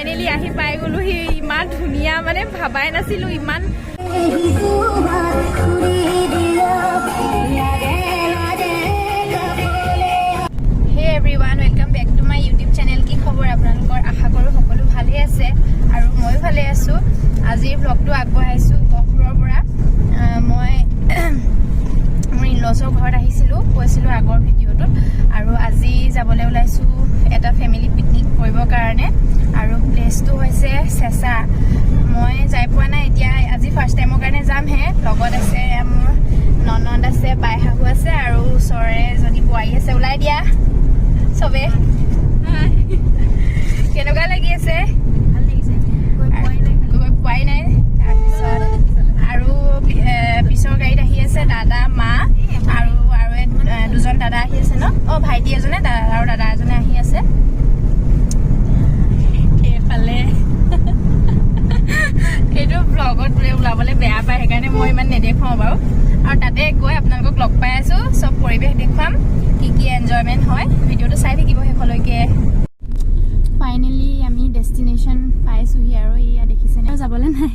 Finally আহি পাই গ'লোহি। ইমান ধুনীয়া মানে ভাবাই নাছিলো ইমান। Hey everyone, welcome back to my YouTube channel. কি খবৰ আপোনালোকৰ? আশা কৰোঁ সকলো ভালেই আছে আৰু ময়ো ভালে আছোঁ। আজিৰ ব্লগটো আগবঢ়াইছোঁ গহপুৰৰ পৰা। মই মোৰ ইনলছৰ ঘৰত আহিছিলোঁ, কৈছিলোঁ আগৰ ভিডিঅ'টোত। আৰু আজি যাবলৈ ওলাইছোঁ এটা ফেমিলি পিকনিক কৰিবৰ কাৰণে। আৰু প্লেচটো হৈছে চেঁচা। মই যাই পোৱা নাই, এতিয়া আজি ফাৰ্ষ্ট টাইমৰ কাৰণে যামহে। লগত আছে মোৰ ননদ আছে, বাই শাহু আছে আৰু ওচৰৰে যদি বোৱাৰী আছে। ওলাই দিয়া চবে। কেনেকুৱা লাগি আছে? ভাল লাগিছে। গৈ পোৱাই নাই। তাৰপিছত আৰু পিছৰ গাড়ীত আহি আছে দাদা, মা আৰু দুজন দাদা আহি আছে ন। ভাইটি এজনে আৰু দাদা এজনে আহি আছে। সেইফালে এইটো ব্লগত ওলাবলৈ বেয়া পায়, সেইকাৰণে মই ইমান নেদেখুৱাওঁ বাৰু। আৰু তাতে গৈ আপোনালোকক লগ পাই আছোঁ, চব পৰিৱেশ দেখুৱাম, কি কি এনজয়মেণ্ট হয়। ভিডিঅ'টো চাই থাকিব শেষলৈকে। ফাইনেলি আমি ডেষ্টিনেশ্যন পাইছোঁহি আৰু এয়া দেখিছেনে, যাবলৈ নাই,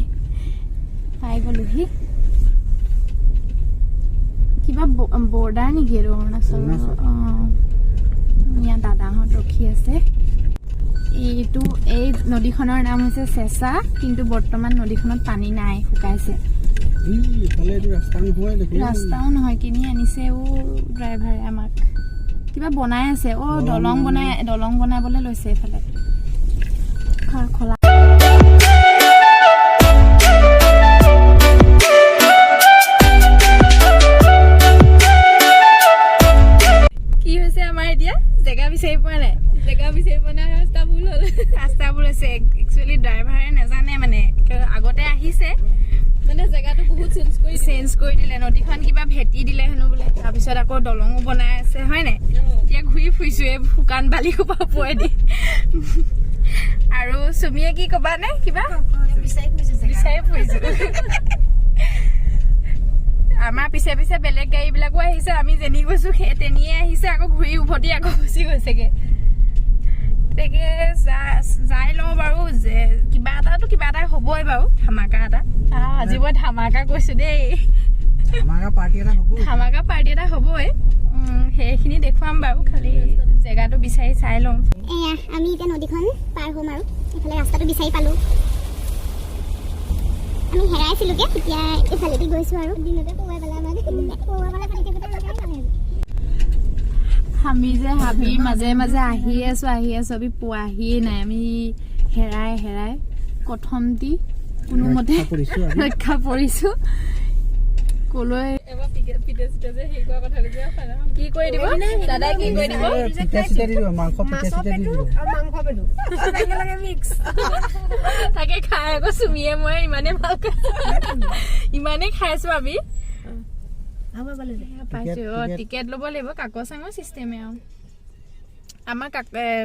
পাই গ'লোহি। কিবা বৰ্ডাৰ নেকি এইটো অৰুণাচল? ইয়াত দাদাহঁত ৰখি আছে। এই নদীখনৰ নাম হৈছে চেঁচা, কিন্তু বৰ্তমান নদীখনত পানী নাই, শুকাইছে। ৰাস্তাও নহয়, কিনি আনিছে ড্ৰাইভাৰে আমাক। কিবা বনাই আছে, দলং বনাবলৈ লৈছে এইফালে। খোলা কি হৈছে আমাৰ এতিয়া? জেগা বিচাৰি পোৱা নাই, ৰাস্তা ভুল হৈছে। একচুৱেলি ড্ৰাইভাৰে নাজানে মানে, আগতে আহিছে মানে জেগাটো বহুত চেঞ্জ কৰি দিলে। নদীখন কিবা ভেটি দিলে হেনো বোলে, তাৰপিছত আকৌ দলঙো বনাই আছে, হয় নাই? এতিয়া ঘূৰি ফুৰিছো এই শুকান বালি সোপা পোৱাই দি। আৰু চুমিয়ে কি কবা নে? কিবা বিচাৰি ফুৰিছো। আমাৰ পিছে পিছে বেলেগ গাড়ী বিলাকো আহিছে, আমি যেনি গৈছো সেই তেনিয়ে আহিছে, আকৌ ঘূৰি উভতি আকৌ গুচি গৈছেগে। তাকে যাই লওঁ বাৰু, যে কিবা এটা হ'বই বাৰু, ধামাকা এটা। আজি মই ধামাকা কৈছো দেই, ধামাকা পাৰ্টি এটা হ'বই। সেইখিনি দেখুৱাম বাৰু, খালি জেগাটো বিচাৰি চাই লওঁ। এয়া আমি এতিয়া নদীখন পাৰ হ'ম আৰু এইফালে ৰাস্তাটো বিচাৰি পালো। আমি হেৰাইছিলোগে, এতিয়া এইফালেদি গৈছো আৰু দিনতে আমি যে হাবিৰ মাজে মাজে আহি আছো আমি পোৱাহিয়ে নাই। আমি হেৰাই কথমটি কোনোমতে ৰক্ষা পৰিছো। কলৈ কি কৰি দিব দাদাই? কি কৰি দিব? তাকে খাই আকৌ চুমিয়ে মই ইমানেই খাইছো আমি। পাইছো টিকেট ল'ব লাগিব, কাকচাঙৰ চিষ্টেমে আৰু। আমাৰ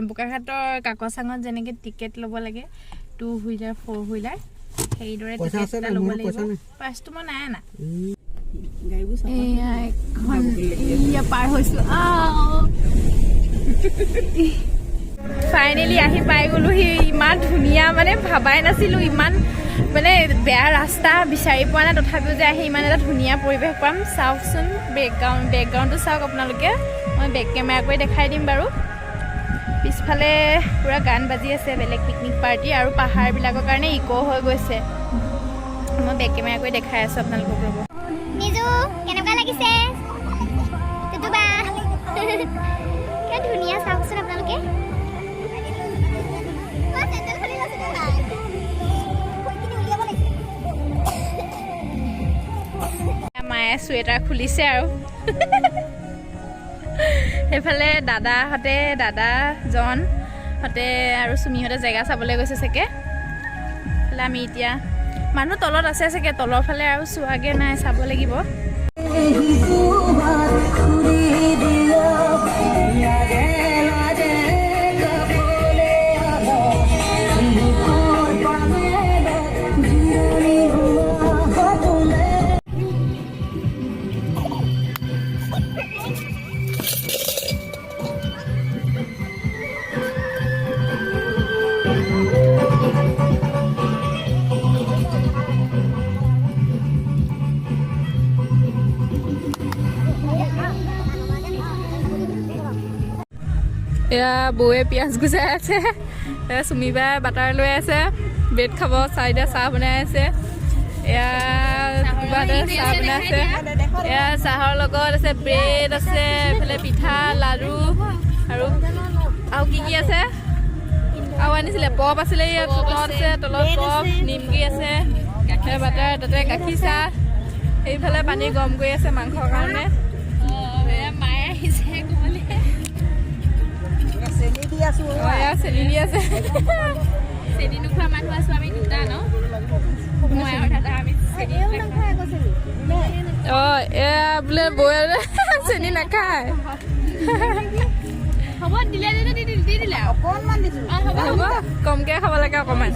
বোকাখাটৰ কাকচাঙত যেনেকে টিকেট ল'ব লাগে 2 হুইলাৰ 4 হুইলাৰ, সেইদৰে টিকেট এটা ল'ব লাগিব। পাছটো মই নাই আনা। পাৰ হৈছো। ফাইনেলি আহি পাই গ'লোহি। ইমান ধুনীয়া মানে ভাবাই নাছিলো, ইমান মানে বেয়া ৰাস্তা বিচাৰি পোৱা নাই, তথাপিও যে আহি ইমান এটা ধুনীয়া পৰিৱেশ পাম। চাওকচোন বেকগ্ৰাউণ্ডটো চাওক আপোনালোকে। মই বেক কেমেৰা কৰি দেখাই দিম বাৰু। পিছফালে পুৰা গান বাজি আছে, বেলেগ পিকনিক পাৰ্টি, আৰু পাহাৰবিলাকৰ কাৰণে ইক' হৈ গৈছে। মই বেক কেমেৰা কৰি দেখাই আছো আপোনালোকক। ৰ'ব, নিজু কেনেকুৱা লাগিছে? ধুনীয়া, চাওকচোন আপোনালোকে। মায়ে চুৱেটাৰ খুলিছে আৰু সেইফালে দাদাজনহঁতে আৰু চুমিহঁতে জেগা চাবলৈ গৈছে চাগে। আমি এতিয়া মানুহ তলত আছে চাগে, তলৰ ফালে আৰু চোৱাগে নাই, চাব লাগিব। এয়া বৌয়ে পিঁয়াজ গুচাই আছে, এয়া চুমিবাই বাটাৰ লৈ আছে, ব্ৰেড খাব, চাৰিটা চাহ বনাই আছে, এয়া কিবা এটা চাহ বনাই আছে, এয়া চাহৰ লগত আছে ব্ৰেড আছে, এইফালে পিঠা লাড়ু আৰু কি আছে আৰু আনিছিলে পপ আছিলে, ইয়াত তলত আছে, তলত পপ নিমকি আছে, বাটাৰ, তাতে গাখীৰ চাহ, এইফালে পানী গৰম কৰি আছে মাংসৰ কাৰণে। মায়ে আহিছে চেনি দি আছে, চেনি নোখোৱা মানুহ আছো আমি দুটা ন, মই আৰু দাদা আমি চেনি এয়া বোলে বৌয়ে চেনি নাখায়। হ'ব দিলে দি দিলে অকণমান দিছো, হ'ব কমকে খাব লাগে অকণমান।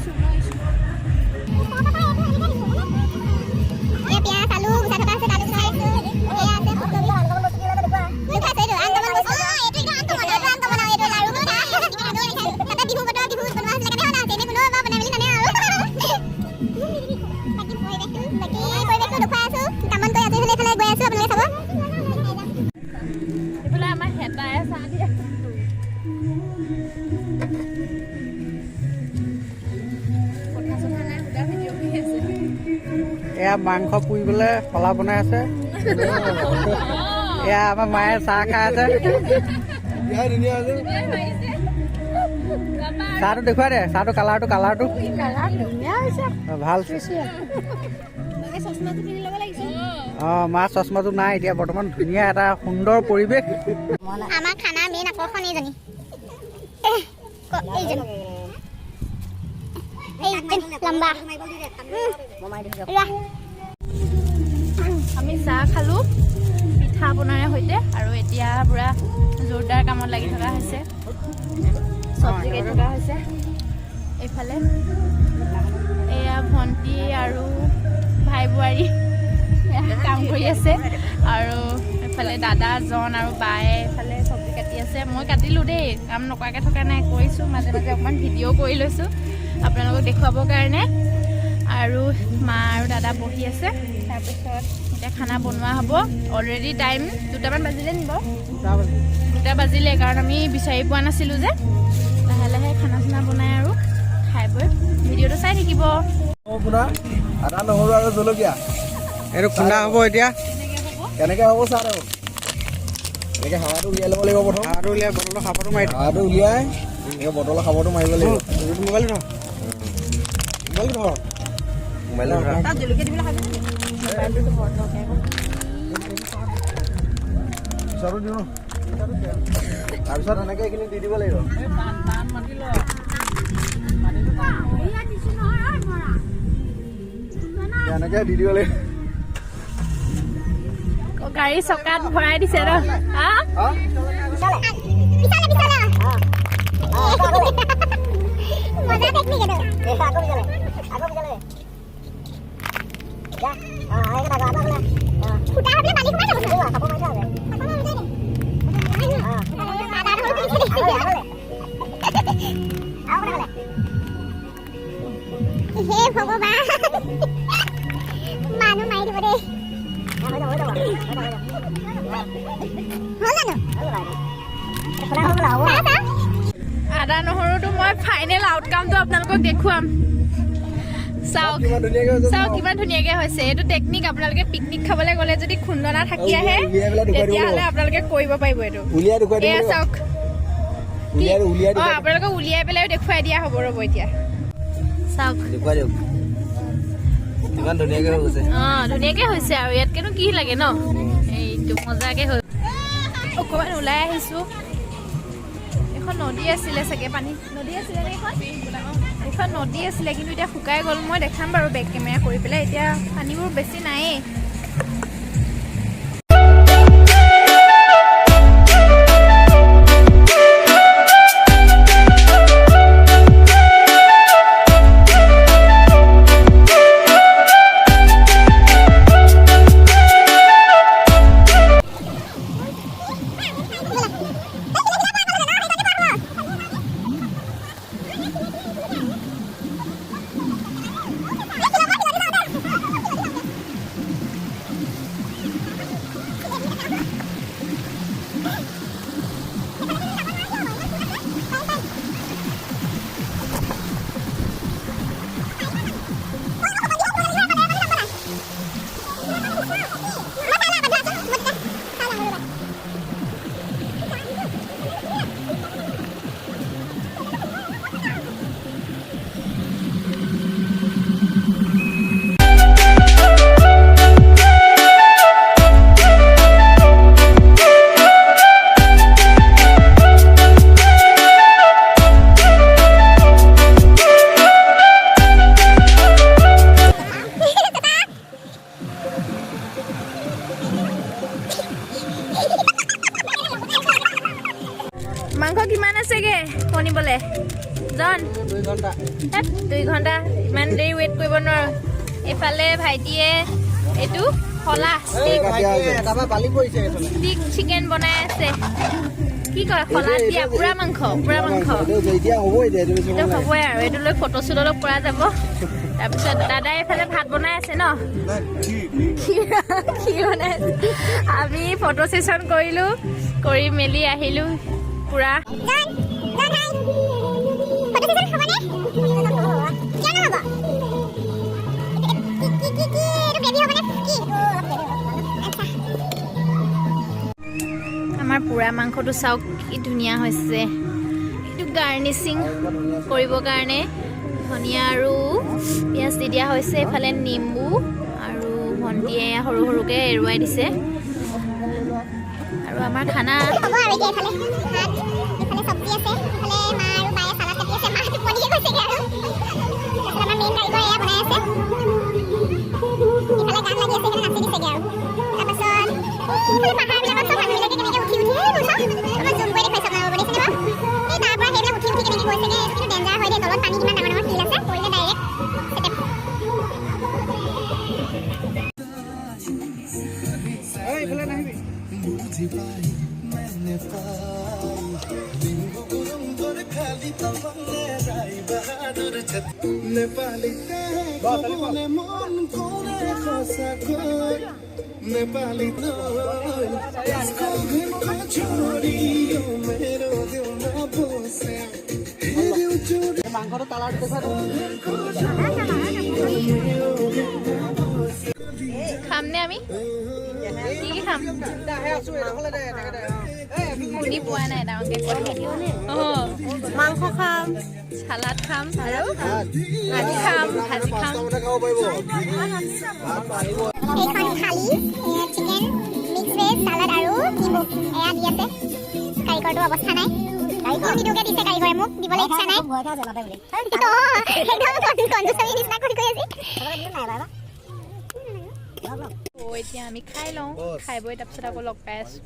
এয়া মাংস পুৰিবলৈ কলা বনাই আছে, এয়া আমাৰ মায়ে চাহ খাই আছে। চাহটো দেখুৱাই দে, চাহটো কালাৰটো ভাল। অঁ মা চশমাটো নাই এতিয়া বৰ্তমান, ধুনীয়া এটা সুন্দৰ পৰিৱেশ। আমাৰ খানা মেইন আকৰ্ষণ এইজনী, আমি চাহ খালো পিঠা পনাৰে সৈতে, আৰু এতিয়া পুৰা জোৰদাৰ কামত লাগি থকা হৈছে, চব্জি কাটি থকা হৈছে। এইফালে এয়া ভণ্টি আৰু ভাই বোৱাৰী কাম কৰি আছে, আৰু এইফালে দাদা জন আৰু বায়ে এইফালে চব্জি কাটি আছে। মই কাটিলোঁ দেই, কাম নকৰাকৈ থকা নাই, কৰিছোঁ মাজে মাজে অকণমান ভিডিঅ' কৰি লৈছোঁ আপোনালোকক দেখুৱাবৰ কাৰণে। আৰু মা আৰু দাদা বহি আছে, তাৰপিছত এতিয়া খানা বনোৱা হ'ব। অলৰেডি টাইম 2টামান বাজিলে নিব, 2টা বাজিলে, কাৰণ আমি বিচাৰি পোৱা নাছিলোঁ যে। লাহে লাহে খানা চানা বনাই আৰু খাই বৈ ভিডিঅ'টো চাই থাকিব। আদা নহৰু আৰু জলকীয়া এইটো খুন্দা হ'ব এতিয়া, কেনেকৈ হ'ব চাহ আৰু এনেকৈ হাৱাটো উলিয়াই ল'ব লাগিব। প্ৰথম হাৱাটো উলিয়াই বটলৰ খাপৰটো মাৰি হাৱাটো উলিয়াই এনেকৈ বটলৰ খাবটো মাৰিব লাগিব। মোবাইলটো ধৰ, মোবাইলটো ধৰা পিছতো দিওঁ, তাৰপিছত এনেকৈ এইখিনি দি দিব লাগিব। এনেকৈ দি দিব লাগিব। গাড়ী চকাত ভৰাই দিছে ন, মানুহ মাৰি দিব দেই। আদা নহৰুটো মই ফাইনেল আউটকামটো আপোনালোকক দেখুৱাম। চাওক চাওক কিমান ধুনীয়াকে হৈছে। এইটো টেকনিক আপোনালোকে পিকনিক খাবলৈ গ'লে যদি খুন্দনা থাকি আহে তেতিয়াহ'লে আপোনালোকে কৰিব পাৰিব। এইটো এয়া চাওক, আপোনালোকক উলিয়াই পেলাই দেখুৱাই দিয়া হ'ব। ৰ'ব এতিয়া চাওক, ইমান ধুনীয়াকৈ হৈছে। ধুনীয়াকে হৈছে, আৰু ইয়াতকেনো কি লাগে ন। এইটো মজাকে হৈছে। অকণমান ওলাই আহিছো, এখন নদী আছিলে চাগে, পানী নদী আছিলে নে এইখন নদী আছিলে, কিন্তু এতিয়া শুকাই গ'ল। মই দেখাম বাৰু বেক কেমেৰা কৰি পেলাই। এতিয়া পানীবোৰ বেছি নায়েই। 2 ঘণ্টা ইমান দেৰি ৱেইট কৰিব নোৱাৰো এইফালে ভাইটিয়ে এইটো খলা ষ্টিক চিকেন বনাই আছে কি কয় খলা দিয়া পুৰা মাংস এতিয়া হ'বই দে তুমি এইটো হ'বই আৰু এইটো লৈ ফটোশ্বুট অলপ কৰা যাব তাৰপিছত দাদাই এইফালে ভাত বনাই আছে ন কি বনাই আছে আমি ফটো ছেশ্যন কৰিলোঁ কৰি মেলি আহিলোঁ পুৰা আমাৰ পুৰা মাংসটো চাওক কি ধুনীয়া হৈছে এইটো গাৰ্নিচিং কৰিবৰ কাৰণে ধনিয়া আৰু পিঁয়াজ দি দিয়া হৈছে এইফালে নিম্বু আৰু ভণ্টিয়ে সৰু সৰুকৈ এৰুৱাই দিছে আৰু আমাৰ খানা মাংসটো কালাৰটো দেখুৱাই খাম নে আমি কি খাম শুনি পোৱা নাই ডাঙৰকৈ মাংস খাম চালাড খাম আৰু ভাজি খাম এইখন খালি চিকেন মিক্স ভেজ চালাড আৰু নিমু এয়া দি আছে কাৰিকৰটো অৱস্থা নাই নিদুকে দিছে কাৰিকৰে মোক দিবলৈ ইচ্ছা নাই এতিয়া আমি খাই লওঁ খাই বৈ তাৰপিছত আকৌ লগ পাই আছোঁ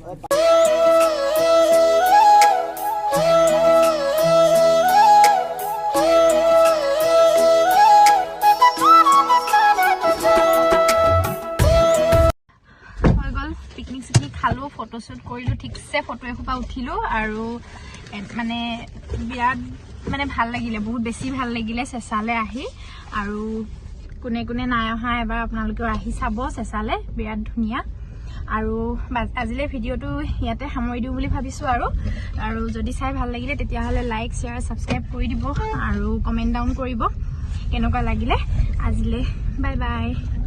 পিকনিক চিকনিক খালোঁ ফটোশ্বুট কৰিলোঁ ঠিকছে ফটো এসোপা উঠিলোঁ আৰু মানে বিৰাট মানে ভাল লাগিলে বহুত বেছি ভাল লাগিলে চেঁচালে আহি আৰু কোনে কোনে নাই অহা এবাৰ আপোনালোকেও আহি চাব চেঁচালে বিৰাট ধুনীয়া আৰু আজিলৈ ভিডিঅ'টো ইয়াতে সামৰি দিওঁ বুলি ভাবিছোঁ আৰু যদি চাই ভাল লাগিলে তেতিয়াহ'লে লাইক শ্বেয়াৰ ছাবস্ক্ৰাইব কৰি দিব আৰু কমেণ্ট ডাউন কৰিব কেনেকুৱা লাগিলে আজিলৈ বাই বাই